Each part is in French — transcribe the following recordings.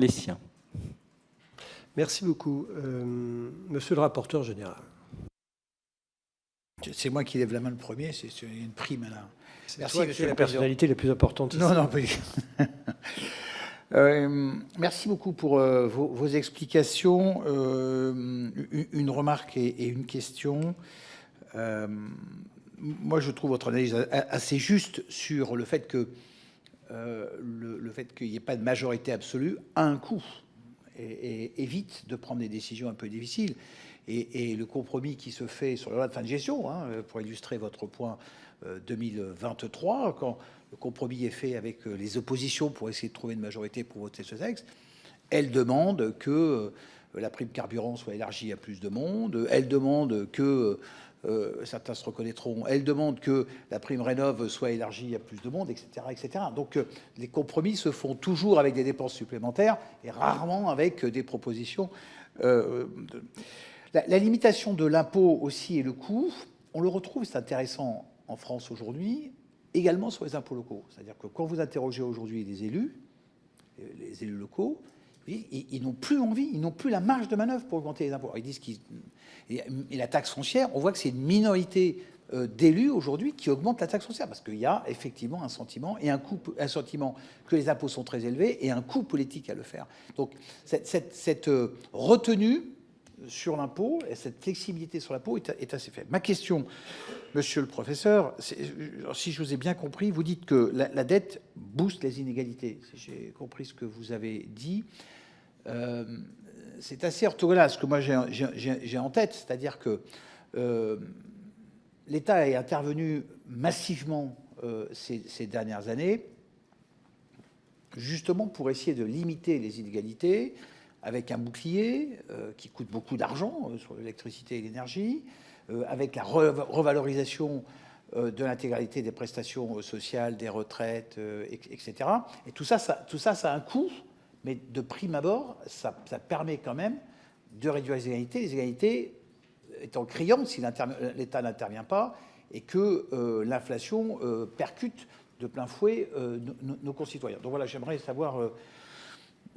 les siens. Merci beaucoup. Monsieur le rapporteur général. C'est moi qui lève la main le premier, c'est une prime là. Merci, monsieur la personnalité la plus importante. Non, non, merci beaucoup pour vos explications. Une remarque et une question. Moi, je trouve votre analyse assez juste sur le fait que le fait qu'il n'y ait pas de majorité absolue a un coût et évite de prendre des décisions un peu difficiles. Et le compromis qui se fait sur la loi de fin de gestion, pour illustrer votre point 2023, quand le compromis est fait avec les oppositions pour essayer de trouver une majorité pour voter ce texte, elle demande que la prime carburant soit élargie à plus de monde, elle demande que, certains se reconnaîtront, elle demande que la prime rénov soit élargie à plus de monde, etc. etc. Donc les compromis se font toujours avec des dépenses supplémentaires et rarement avec des propositions. La limitation de l'impôt aussi et le coût, on le retrouve, c'est intéressant en France aujourd'hui, également sur les impôts locaux. C'est-à-dire que quand vous interrogez aujourd'hui les élus locaux, ils n'ont plus envie, ils n'ont plus la marge de manœuvre pour augmenter les impôts. Alors, ils disent et la taxe foncière, on voit que c'est une minorité d'élus aujourd'hui qui augmente la taxe foncière parce qu'il y a effectivement un sentiment et un sentiment que les impôts sont très élevés et un coût politique à le faire. Donc cette retenue sur l'impôt et cette flexibilité sur l'impôt est assez faible. Ma question, monsieur le professeur, si je vous ai bien compris, vous dites que la dette booste les inégalités. Si j'ai compris ce que vous avez dit, c'est assez orthogonal ce que moi j'ai en tête, c'est-à-dire que l'État est intervenu massivement ces dernières années, justement pour essayer de limiter les inégalités, avec un bouclier qui coûte beaucoup d'argent sur l'électricité et l'énergie, avec la revalorisation de l'intégralité des prestations sociales, des retraites, etc. Et tout ça, ça a un coût, mais de prime abord, ça permet quand même de réduire les inégalités étant criantes si l'État n'intervient pas et que l'inflation percute de plein fouet nos concitoyens. Donc voilà, j'aimerais savoir...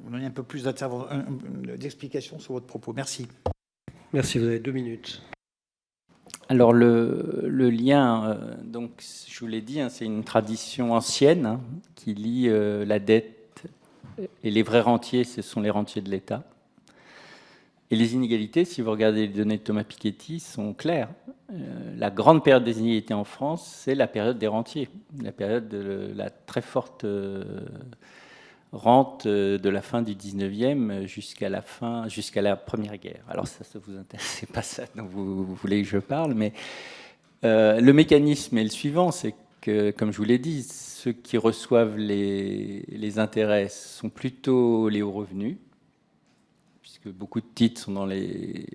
vous donner un peu plus d'explications sur votre propos. Merci. Merci, vous avez 2 minutes. Alors le lien, donc je vous l'ai dit, c'est une tradition ancienne qui lie la dette et les vrais rentiers, ce sont les rentiers de l'État. Et les inégalités, si vous regardez les données de Thomas Piketty, sont claires. La grande période des inégalités en France, c'est la période des rentiers, la période de la très forte rente de la fin du 19e jusqu'à la Première Guerre. Alors ça vous intéresse, c'est pas ça dont vous voulez que je parle, mais le mécanisme est le suivant, c'est que, comme je vous l'ai dit, ceux qui reçoivent les intérêts sont plutôt les hauts revenus, puisque beaucoup de titres sont dans les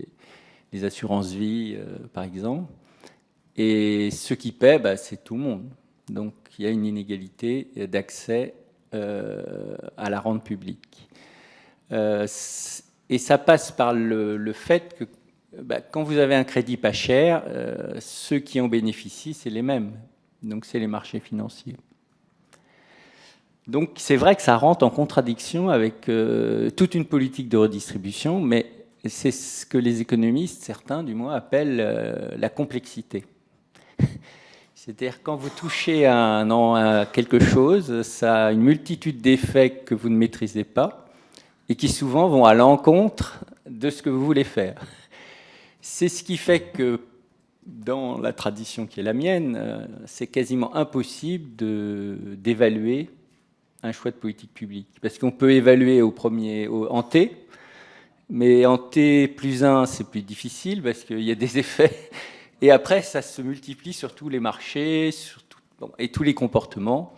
assurances-vie, par exemple, et ceux qui paient, c'est tout le monde. Donc il y a une inégalité d'accès à la rente publique. Et ça passe par le fait que quand vous avez un crédit pas cher, ceux qui en bénéficient, c'est les mêmes. Donc c'est les marchés financiers. Donc c'est vrai que ça rentre en contradiction avec toute une politique de redistribution, mais c'est ce que les économistes, certains du moins, appellent la complexité. C'est-à-dire quand vous touchez à quelque chose, ça a une multitude d'effets que vous ne maîtrisez pas et qui souvent vont à l'encontre de ce que vous voulez faire. C'est ce qui fait que dans la tradition qui est la mienne, c'est quasiment impossible d'évaluer un choix de politique publique. Parce qu'on peut évaluer en T, mais en T plus 1, c'est plus difficile parce qu'il y a des effets. Et après, ça se multiplie sur tous les marchés et tous les comportements.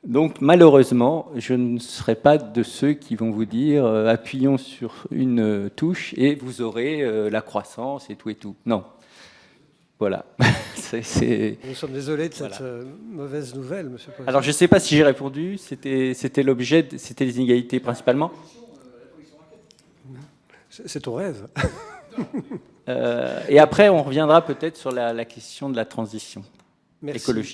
Donc, malheureusement, je ne serai pas de ceux qui vont vous dire appuyons sur une touche et vous aurez la croissance et tout et tout. Non. Voilà. Nous sommes désolés de cette mauvaise nouvelle, monsieur le professeur. Alors, je ne sais pas si j'ai répondu. C'était l'objet, c'était les inégalités principalement. C'est ton rêve. Et après, on reviendra peut-être sur la question de la transition écologique.